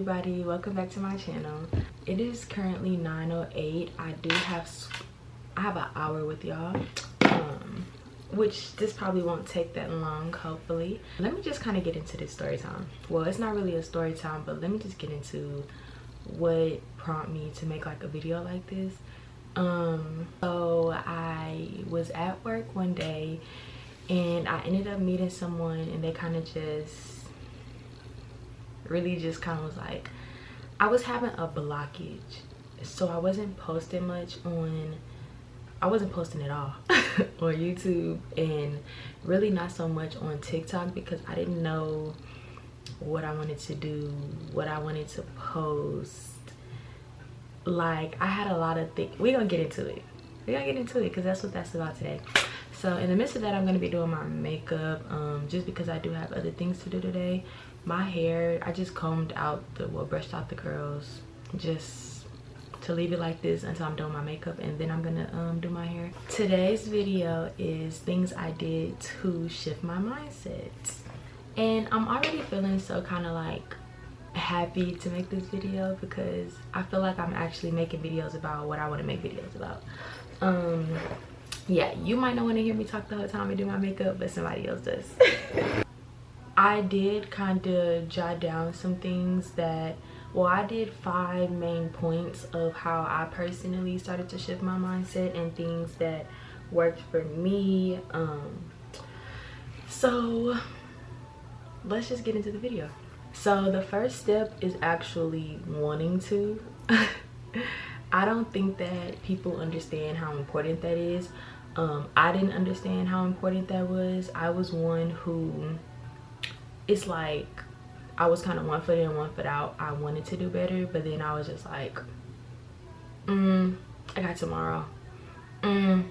everybody, welcome back to my channel. It is currently 9:08. I have an hour with y'all, which this probably won't take that long, hopefully. Let me just kind of get into this story time. Well, it's not really a story time, but let me just get into what prompted me to make like a video like this. So I was at work one day and I ended up meeting someone, and they kind of just really just kind of was like, I was having a blockage, so I wasn't posting much on, I wasn't posting at all on YouTube, and really not so much on TikTok, because I didn't know what I wanted to do, what I wanted to post. Like, I had a lot of things. We're gonna get into it because that's what that's about today. So in the midst of that, I'm gonna be doing my makeup, just because I do have other things to do today. My hair, I just combed out brushed out the curls, just to leave it like this until I'm doing my makeup, and then I'm gonna do my hair. Today's video is things I did to shift my mindset, and I'm already feeling so kind of like happy to make this video, because I feel like I'm actually making videos about what I want to make videos about. Yeah, you might not want to hear me talk the whole time I do my makeup, but somebody else does. I did kind of jot down some things that, well, I did 5 main points of how I personally started to shift my mindset and things that worked for me. So let's just get into the video. So the first step is actually wanting to. I don't think that people understand how important that is. I didn't understand how important that was. I was one who, it's like I was kind of one foot in, one foot out. I wanted to do better, but then I was just like, I got tomorrow. I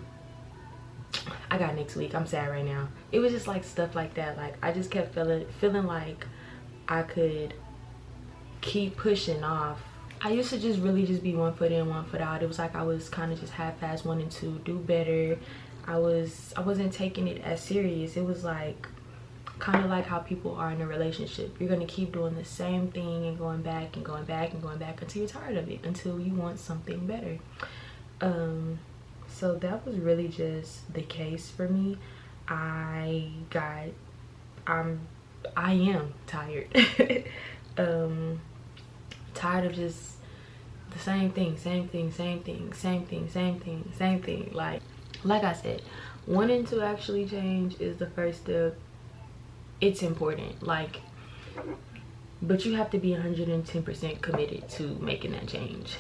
got next week. I'm sad right now. It was just like stuff like that. Like, I just kept feeling like I could keep pushing off. I used to just really just be one foot in, one foot out. It was like I was kind of just half-ass wanting to do better. I wasn't taking it as serious. It was like kind of like how people are in a relationship. You're gonna keep doing the same thing and going back and going back and going back until you're tired of it, until you want something better. So that was really just the case for me. I am tired. Tired of just the same thing. Like I said, wanting to actually change is the first step. It's important, like, but you have to be 110% committed to making that change.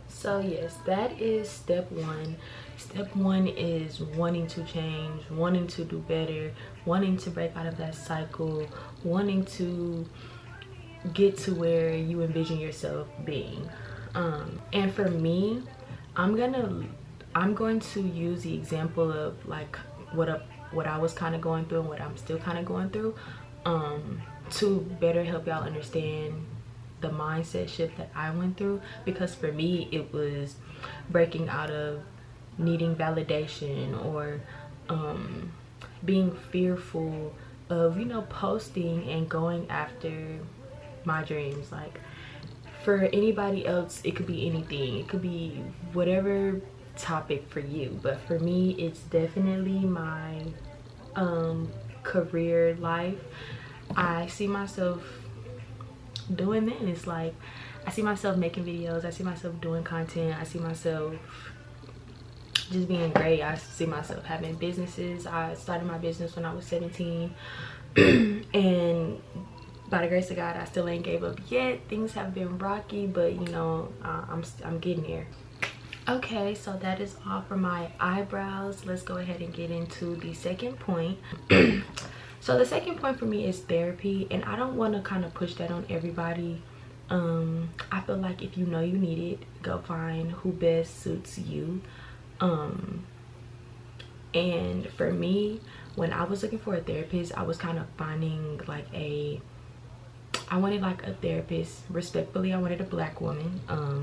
So yes, that is step 1. Step 1 is wanting to change, wanting to do better, wanting to break out of that cycle, wanting to get to where you envision yourself being. And for me, I'm going to use the example of like what I was kind of going through and what I'm still kind of going through, to better help y'all understand the mindset shift that I went through. Because for me, it was breaking out of needing validation, or being fearful of, you know, posting and going after my dreams. Like, for anybody else, it could be anything. It could be whatever topic for you, but for me, it's definitely my career life. I see myself doing this. Like, I see myself making videos, I see myself doing content, I see myself just being great. I see myself having businesses. I started my business when I was 17 and by the grace of God, I still ain't gave up yet. Things have been rocky, but you know, I'm getting there. Okay, so that is all for my eyebrows. Let's go ahead and get into the second point. So the second point for me is therapy, and I don't want to kind of push that on everybody. I feel like if you know you need it, go find who best suits you. And for me, when I was looking for a therapist, I was kind of finding like I wanted like a therapist, respectfully, I wanted a black woman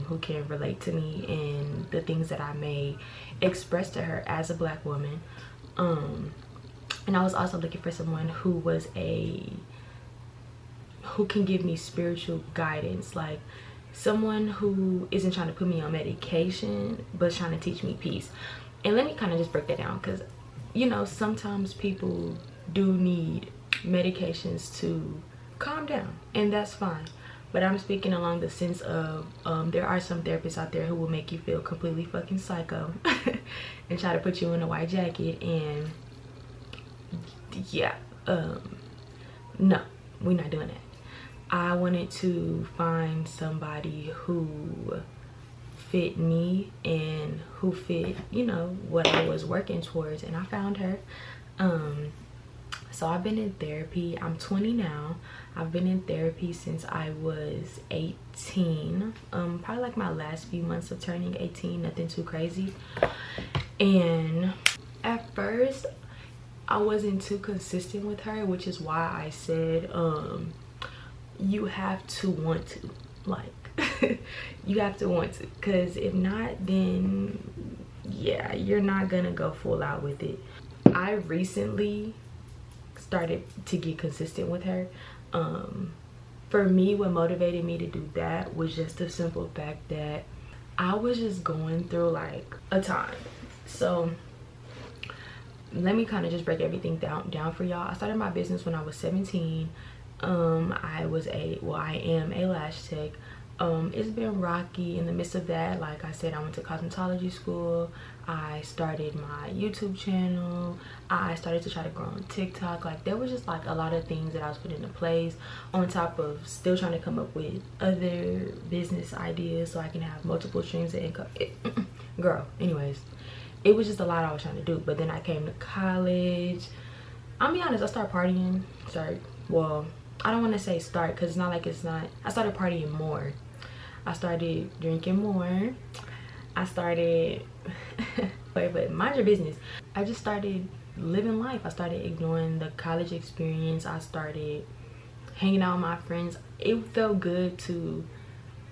who can relate to me and the things that I may express to her as a black woman. And I was also looking for someone who who can give me spiritual guidance, like someone who isn't trying to put me on medication but trying to teach me peace. And let me kind of just break that down, because you know, sometimes people do need medications to calm down, and that's fine. But I'm speaking along the sense of there are some therapists out there who will make you feel completely fucking psycho and try to put you in a white jacket. And yeah, no, we're not doing that. I wanted to find somebody who fit me and who fit, you know, what I was working towards, and I found her. So I've been in therapy. I'm 20 now. I've been in therapy since I was 18. Probably like my last few months of turning 18, nothing too crazy. And at first I wasn't too consistent with her, which is why I said you have to want to, like you have to want to, because if not, then yeah, you're not gonna go full out with it. I recently started to get consistent with her. For me, what motivated me to do that was just the simple fact that I was just going through like a time. So let me kind of just break everything down for y'all. I started my business when I was 17. I am a lash tech. It's been rocky in the midst of that. Like I said, I went to cosmetology school. I started my YouTube channel. I started to try to grow on TikTok. Like there was just like a lot of things that I was putting into place, on top of still trying to come up with other business ideas so I can have multiple streams of income. Girl, anyways, it was just a lot I was trying to do. But then I came to college. I'll be honest, I started partying. Well, I don't want to say start, because it's not like it's not. I started partying more. I started drinking more. I started but mind your business. I just started living life. I started ignoring the college experience. I started hanging out with my friends. It felt good to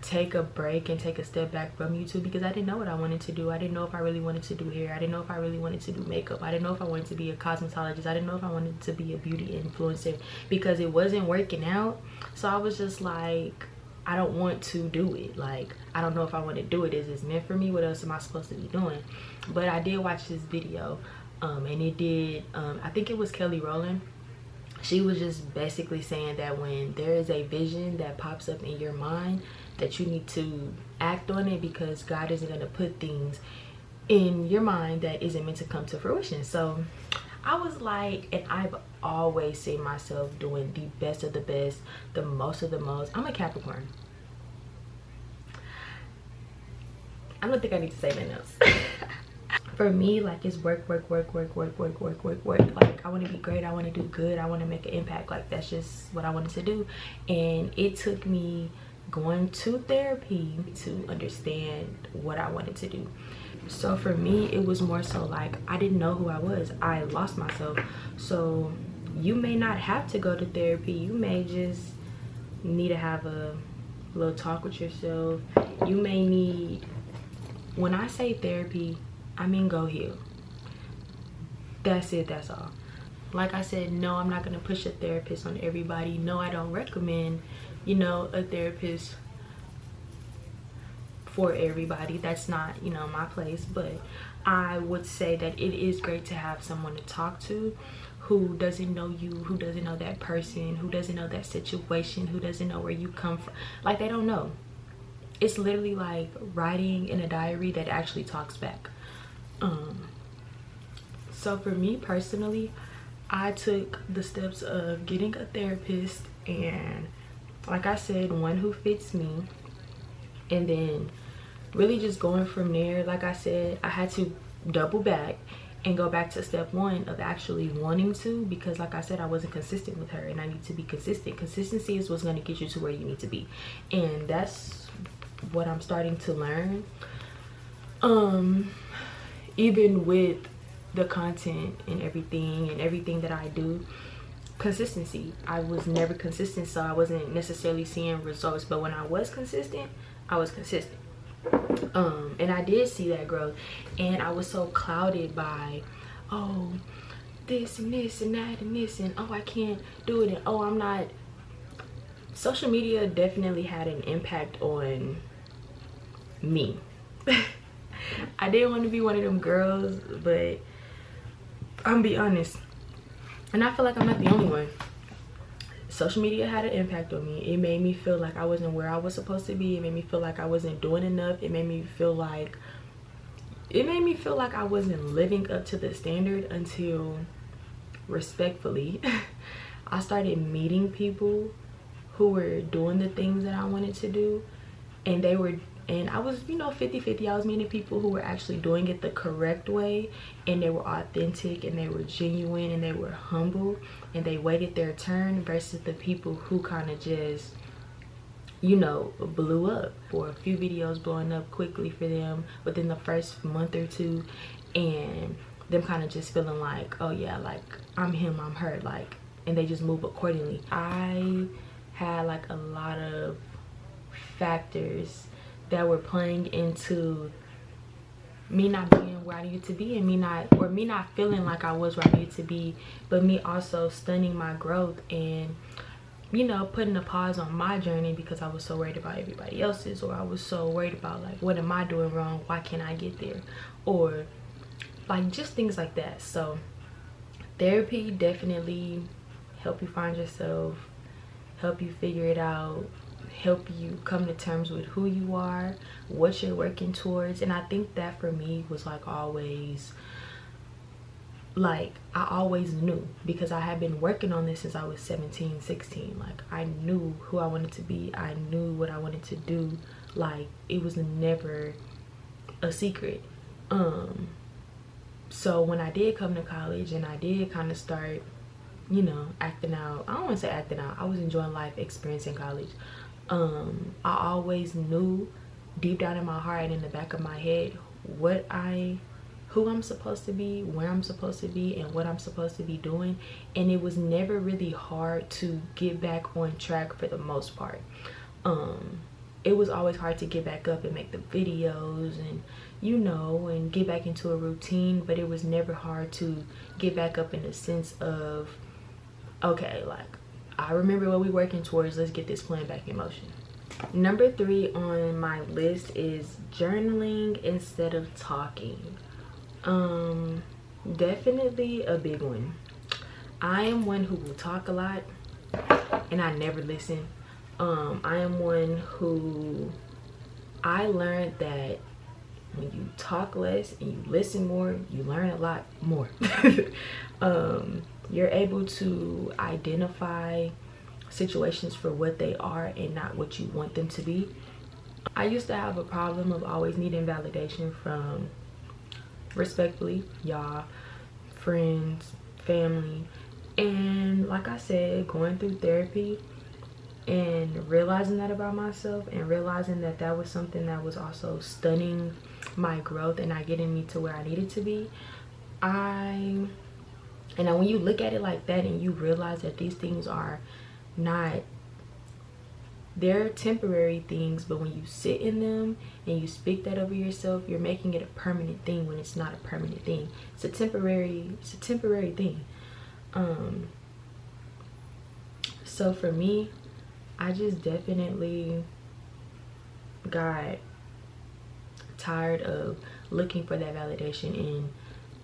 take a break and take a step back from YouTube, because I didn't know what I wanted to do. I didn't know if I really wanted to do hair. I didn't know if I really wanted to do makeup. I didn't know if I wanted to be a cosmetologist. I didn't know if I wanted to be a beauty influencer, because it wasn't working out. So I was just like, I don't want to do it. Like, I don't know if I want to do it. Is this meant for me? What else am I supposed to be doing? But I did watch this video, and it did, I think it was Kelly Rowland. She was just basically saying that when there is a vision that pops up in your mind, that you need to act on it, because God isn't going to put things in your mind that isn't meant to come to fruition. So I was like, and I've always seen myself doing the best of the best, the most of the most. I'm a Capricorn. I don't think I need to say nothing else. For me, like, it's work. Like, I want to be great. I want to do good. I want to make an impact. Like, that's just what I wanted to do. And it took me going to therapy to understand what I wanted to do. So for me, it was more so like, I didn't know who I was. I lost myself. So you may not have to go to therapy. You may just need to have a little talk with yourself. You may need, when I say therapy, I mean go heal. That's it, that's all. Like I said, no, I'm not gonna push a therapist on everybody. No, I don't recommend, you know, a therapist for everybody. That's not, you know, my place. But I would say that it is great to have someone to talk to who doesn't know you, who doesn't know that person, who doesn't know that situation, who doesn't know where you come from. Like, they don't know. It's literally like writing in a diary that actually talks back. So for me personally, I took the steps of getting a therapist, and like I said, one who fits me, and then really just going from there. Like I said, I had to double back and go back to step one of actually wanting to, because like I said, I wasn't consistent with her, and I need to be consistent. Consistency is what's going to get you to where you need to be, and that's what I'm starting to learn. Even with the content and everything that I do, consistency. I was never consistent, so I wasn't necessarily seeing results. But when I was consistent, I was consistent. And I did see that growth, and I was so clouded by, oh, this and this and that and this, and oh, I can't do it, and oh, I'm not social media definitely had an impact on me. I didn't want to be one of them girls, but I'm gonna be honest, and I feel like I'm not the only one. Social media had an impact on me. It made me feel like I wasn't where I was supposed to be. It made me feel like I wasn't doing enough. It made me feel like I wasn't living up to the standard until, respectfully, I started meeting people who were doing the things that I wanted to do, and I was, you know, 50-50. I was meeting people who were actually doing it the correct way, and they were authentic, and they were genuine, and they were humble, and they waited their turn, versus the people who kind of just, you know, blew up, for a few videos blowing up quickly for them within the first month or two, and them kind of just feeling like, oh yeah, like I'm him, I'm her, like, and they just move accordingly. I had like a lot of factors that were playing into me not being where I needed to be, and me not feeling like I was where I needed to be, but me also stunning my growth, and, you know, putting a pause on my journey because I was so worried about everybody else's, or I was so worried about like, what am I doing wrong, why can't I get there, or like just things like that. So therapy definitely help you find yourself, help you figure it out, help you come to terms with who you are, what you're working towards. And I think that for me was like always, like I always knew, because I had been working on this since I was 17, 16. Like I knew who I wanted to be, I knew what I wanted to do. Like it was never a secret. So when I did come to college and I did kind of start, you know, acting out, I don't want to say acting out, I was enjoying life experience in college. I always knew deep down in my heart and in the back of my head who I'm supposed to be, where I'm supposed to be, and what I'm supposed to be doing. And it was never really hard to get back on track for the most part. It was always hard to get back up and make the videos and, you know, and get back into a routine, but it was never hard to get back up in the sense of, okay, like I remember what we're working towards, let's get this plan back in motion. Number 3 on my list is journaling instead of talking. Definitely a big one. I am one who will talk a lot and I never listen. I am one who, I learned that when you talk less and you listen more, you learn a lot more. You're able to identify situations for what they are and not what you want them to be. I used to have a problem of always needing validation from, respectfully, y'all, friends, family. And like I said, going through therapy and realizing that about myself, and realizing that that was something that was also stunning my growth and not getting me to where I needed to be. And now when you look at it like that and you realize that these things are not, they're temporary things, but when you sit in them and you speak that over yourself, you're making it a permanent thing when it's not a permanent thing. It's a temporary thing. So for me, I just definitely got tired of looking for that validation in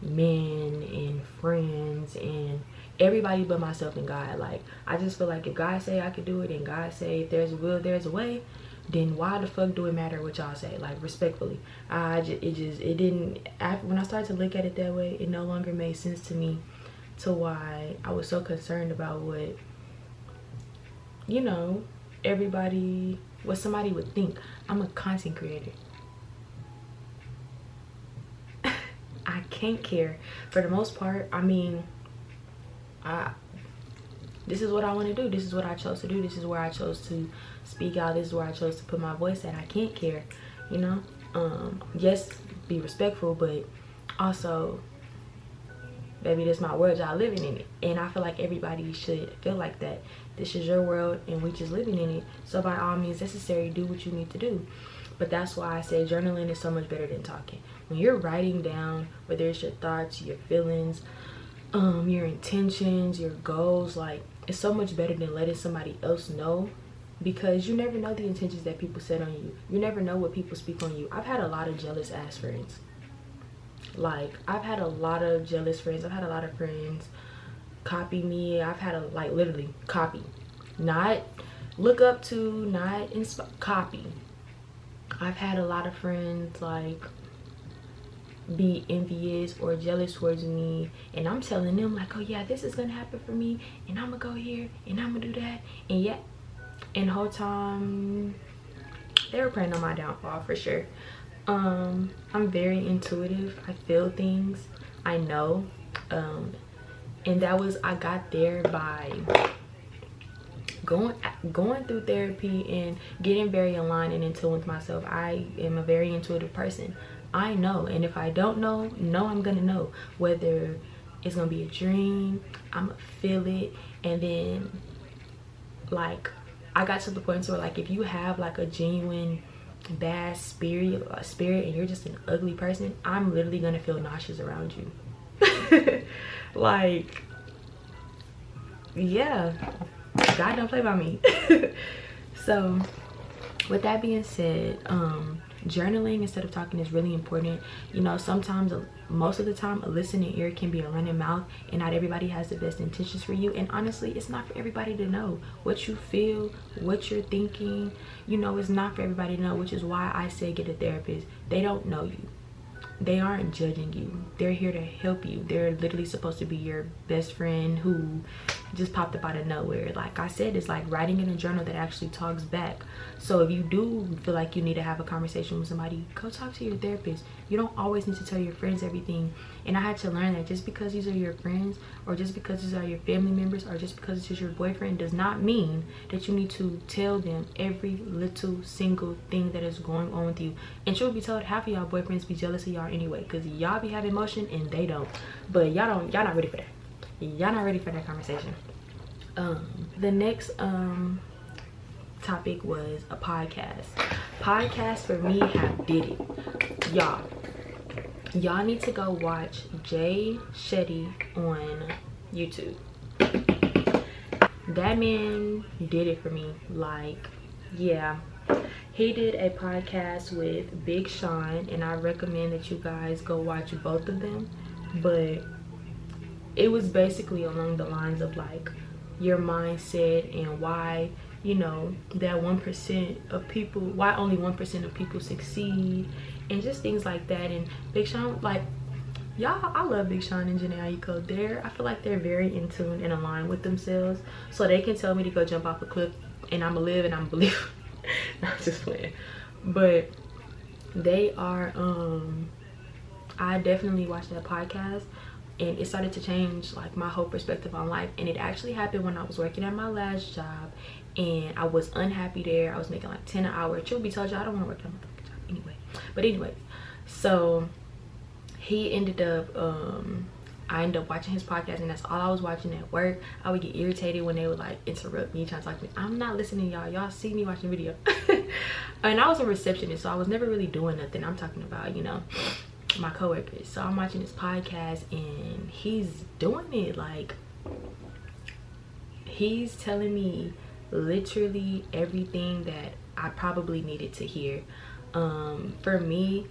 men and friends and everybody but myself and God. Like I just feel like if God say I could do it and God say if there's a will there's a way, then why the fuck do it matter what y'all say? Like respectfully, it didn't, when I started to look at it that way, it no longer made sense to me to why I was so concerned about what, you know, what somebody would think. I'm a content creator. I can't care for the most part. I mean, this is what I want to do, this is what I chose to do, this is where I chose to speak out, this is where I chose to put my voice at. I can't care, you know. Yes, be respectful, but also, baby, this is my world, y'all living in it, and I feel like everybody should feel like that. This is your world and we just living in it, so by all means necessary, do what you need to do. But that's why I say journaling is so much better than talking. When you're writing down, whether it's your thoughts, your feelings, your intentions, your goals, like it's so much better than letting somebody else know because you never know the intentions that people set on you. You never know what people speak on you. I've had a lot of jealous ass friends. Like, I've had a lot of jealous friends. I've had a lot of friends copy me. I've had a, like, literally copy. Not look up to, not inspire, copy. I've had a lot of friends, like, be envious or jealous towards me, and I'm telling them like, oh yeah, this is gonna happen for me, and I'm gonna go here and I'm gonna do that, and yeah, and the whole time they were praying on my downfall for sure. I'm very intuitive. I feel things, I know, and that was, I got there by going through therapy and getting very aligned and in tune with myself. I am a very intuitive person. I know, and if I don't know, I'm gonna know whether it's gonna be a dream. I'm gonna feel it. And then, like, I got to the point where, like, if you have like a genuine bad spirit and you're just an ugly person, I'm literally gonna feel nauseous around you. Like, yeah, God don't play by me. So with that being said, journaling instead of talking is really important. You know, sometimes, most of the time, a listening ear can be a running mouth, and not everybody has the best intentions for you. And honestly, it's not for everybody to know what you feel, what you're thinking. You know, it's not for everybody to know, which is why I say get a therapist. They don't know you. They aren't judging you. They're here to help you. They're literally supposed to be your best friend who just popped up out of nowhere. Like I said, it's like writing in a journal that actually talks back. So if you do feel like you need to have a conversation with somebody, go talk to your therapist. You don't always need to tell your friends everything. And I had to learn that just because these are your friends, or just because these are your family members, or just because this is your boyfriend, does not mean that you need to tell them every little single thing that is going on with you. And truth be told, half of y'all boyfriends be jealous of y'all anyway, because y'all be having emotion and they don't. But y'all not ready for that. Y'all not ready for that conversation. The next topic was a podcast. Podcasts for me have did it. Y'all need to go watch Jay Shetty on YouTube. That man did it for me. Like, yeah, he did a podcast with Big Sean, and I recommend that you guys go watch both of them. But it was basically along the lines of like your mindset and why, you know, that 1% of people, why only 1% of people succeed, and just things like that. And Big Sean, like, y'all, I love Big Sean and Johnny Aiko. I feel like they're very in tune and aligned with themselves, so they can tell me to go jump off a cliff and I'm gonna live and I'm gonna believe. Not just playing, but they are I definitely watched that podcast, and it started to change like my whole perspective on life. And it actually happened when I was working at my last job, and I was unhappy there. I was making like 10 an hour. Truth be told you, I don't want to work at my job anyway. But anyway, so he ended up I ended up watching his podcast, and that's all I was watching at work. I would get irritated when they would like interrupt me trying to talk to me. I'm not listening, y'all see me watching video. And I was a receptionist, so I was never really doing nothing. I'm talking about, you know, my coworkers. So I'm watching this podcast, and he's doing it. Like, he's telling me literally everything that I probably needed to hear. For me,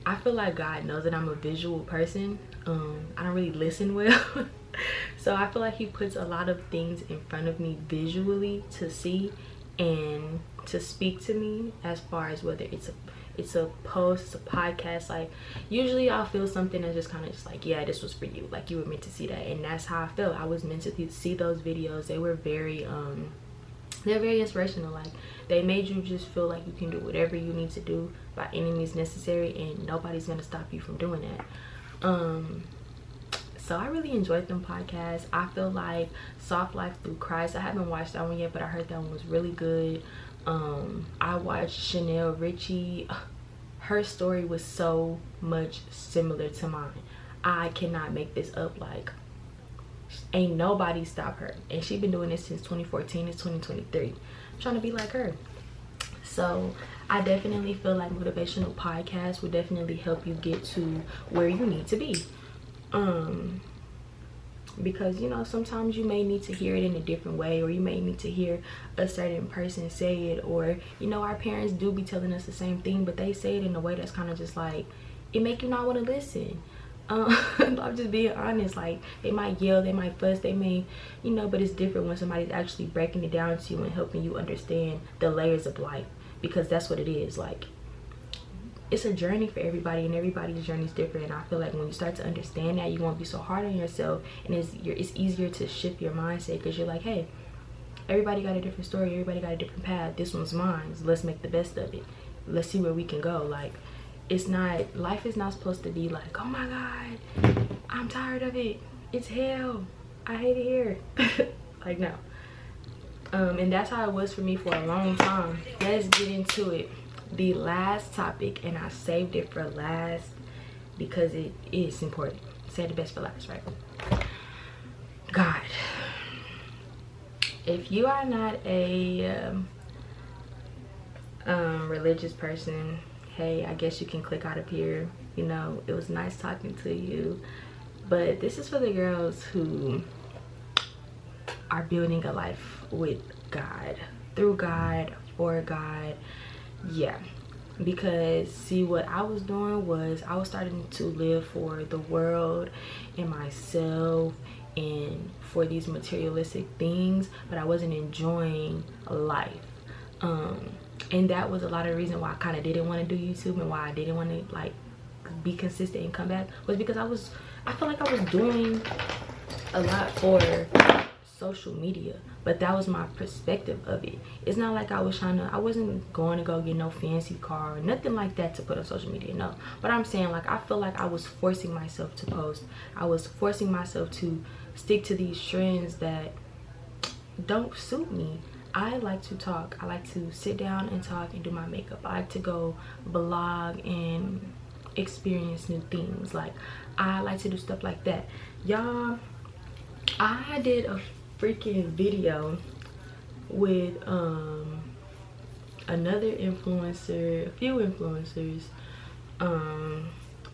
I feel like God knows that I'm a visual person. I don't really listen well. So I feel like he puts a lot of things in front of me visually to see and to speak to me, as far as whether it's a post, it's a podcast. Like, usually I'll feel something that's just kind of just like, yeah, this was for you, like you were meant to see that. And that's how I felt. I was meant to see those videos. They were very they're very inspirational. Like, they made you just feel like you can do whatever you need to do by any means necessary, and nobody's gonna stop you from doing that. So I really enjoyed them podcasts. I feel like Soft Life Through Christ, I haven't watched that one yet, but I heard that one was really good. I watched Chanel Richie. Her story was so much similar to mine. I cannot make this up. Like, ain't nobody stop her, and she's been doing this since 2014. It's 2023. I'm trying to be like her. So I definitely feel like motivational podcasts will definitely help you get to where you need to be. because you know, sometimes you may need to hear it in a different way, or you may need to hear a certain person say it, or you know, our parents do be telling us the same thing, but they say it in a way that's kind of just like, it make you not want to listen. I'm just being honest. Like, they might yell, they might fuss, they may, you know, but it's different when somebody's actually breaking it down to you and helping you understand the layers of life, because that's what it is. Like, it's a journey for everybody, and everybody's journey is different. And I feel like when you start to understand that, you won't be so hard on yourself, and it's easier to shift your mindset, because you're like, hey, everybody got a different story, everybody got a different path, this one's mine, so let's make the best of it, let's see where we can go. Like, it's not, life is not supposed to be like, oh my god, I'm tired of it, it's hell, I hate it here. Like, no. And that's how it was for me for a long time. Let's get into it. The last topic, and I saved it for last because it is important. Say the best for last, right? God. If you are not a religious person, hey, I guess you can click out of here. You know, it was nice talking to you, but this is for the girls who are building a life with God, through God, for God. Yeah, because see, what I was doing was I was starting to live for the world and myself and for these materialistic things, but I wasn't enjoying life. And that was a lot of the reason why I kind of didn't want to do YouTube, and why I didn't want to like be consistent and come back, was because I feel like I was doing a lot for social media, but that was my perspective of it. It's not like I wasn't going to go get no fancy car or nothing like that to put on social media, no. But I'm saying, like, I feel like I was forcing myself to post. I was forcing myself to stick to these trends that don't suit me. I like to talk. I like to sit down and talk and do my makeup. I like to go blog and experience new things. Like, I like to do stuff like that. Y'all, I did a freaking video with another influencer, a few influencers.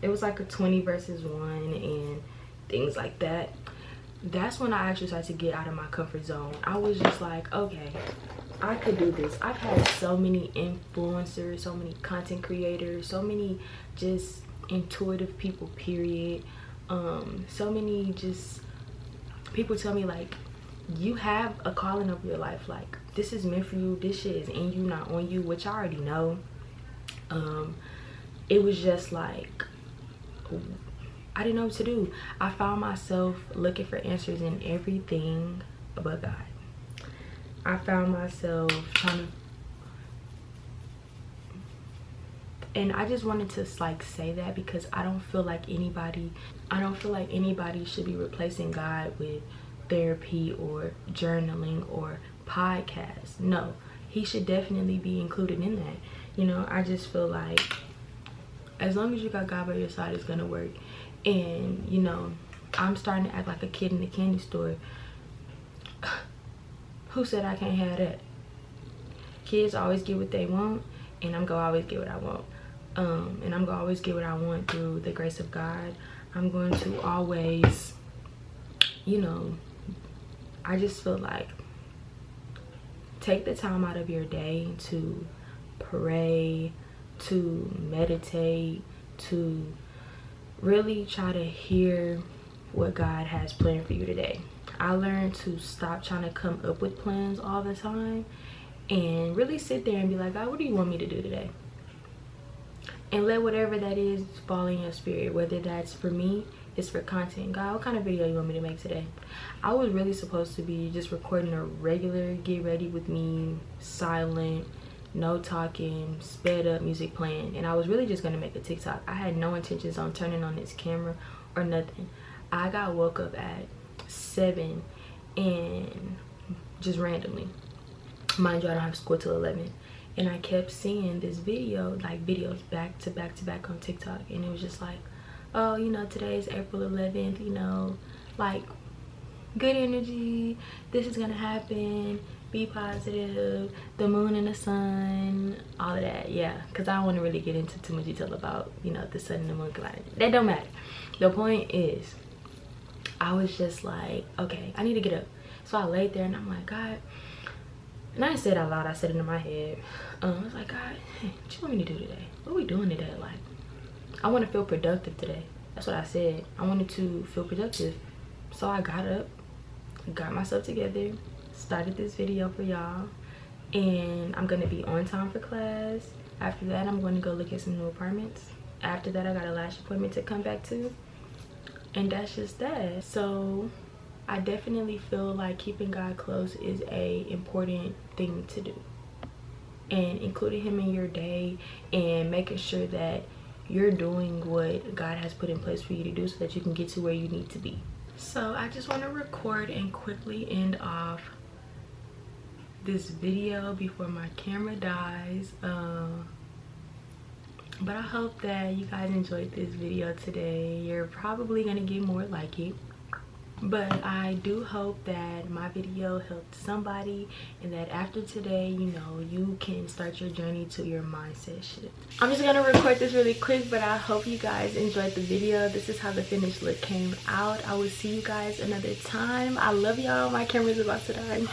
It was like a 20 versus 1 and things like that. That's when I actually started to get out of my comfort zone. I was just like, okay, I could do this. I've had so many influencers, so many content creators, so many just intuitive people, period. So many just people tell me, like, you have a calling over your life, like, this is meant for you, this shit is in you, not on you, which I already know. It was just like, I didn't know what to do. I found myself looking for answers in everything but God. I found myself trying to, and I just wanted to like say that because I don't feel like anybody should be replacing God with therapy or journaling or podcasts. No, he should definitely be included in that. You know, I just feel like as long as you got God by your side, it's gonna work. And you know, I'm starting to act like a kid in the candy store. Who said I can't have that? Kids always get what they want, and I'm gonna always get what I want. And I'm gonna always get what I want through the grace of God. I'm going to always, you know, I just feel like take the time out of your day to pray, to meditate, to really try to hear what God has planned for you today. I learned to stop trying to come up with plans all the time and really sit there and be like, God, what do you want me to do today? And let whatever that is fall in your spirit. Whether that's for me, it's for content. God, what kind of video you want me to make today? I was really supposed to be just recording a regular get ready with me, silent, no talking, sped up music playing, and I was really just gonna make a TikTok. I had no intentions on turning on this camera or nothing. I got woke up at 7 and just randomly, mind you, I don't have school till 11, and I kept seeing this video, like videos back to back to back on TikTok, and it was just like, oh, you know, today is April 11th, you know, like, good energy, this is gonna happen, be positive, the moon and the sun, all of that. Yeah, because I don't want to really get into too much detail about, you know, the sun and the moon colliding. That don't matter. The point is, I was just like, okay, I need to get up. So I laid there and I'm like, God, and I didn't say it out loud, I said it in my head. I was like, God, hey, what you want me to do today? What are we doing today? Like, I want to feel productive today. That's what I said. I wanted to feel productive. So I got up, got myself together, started this video for y'all, and I'm gonna be on time for class. After that, I'm going to go look at some new apartments. After that, I got a lash appointment to come back to, and that's just that. So I definitely feel like keeping God close is a important thing to do, and including him in your day and making sure that you're doing what God has put in place for you to do so that you can get to where you need to be. So I just want to record and quickly end off this video before my camera dies. But I hope that you guys enjoyed this video today. You're probably gonna get more like it, but I do hope that my video helped somebody, and that after today, you know, you can start your journey to your mindset shift. I'm just gonna record this really quick, but I hope you guys enjoyed the video. This is how the finished look came out. I will see you guys another time. I love y'all. My camera's about to die.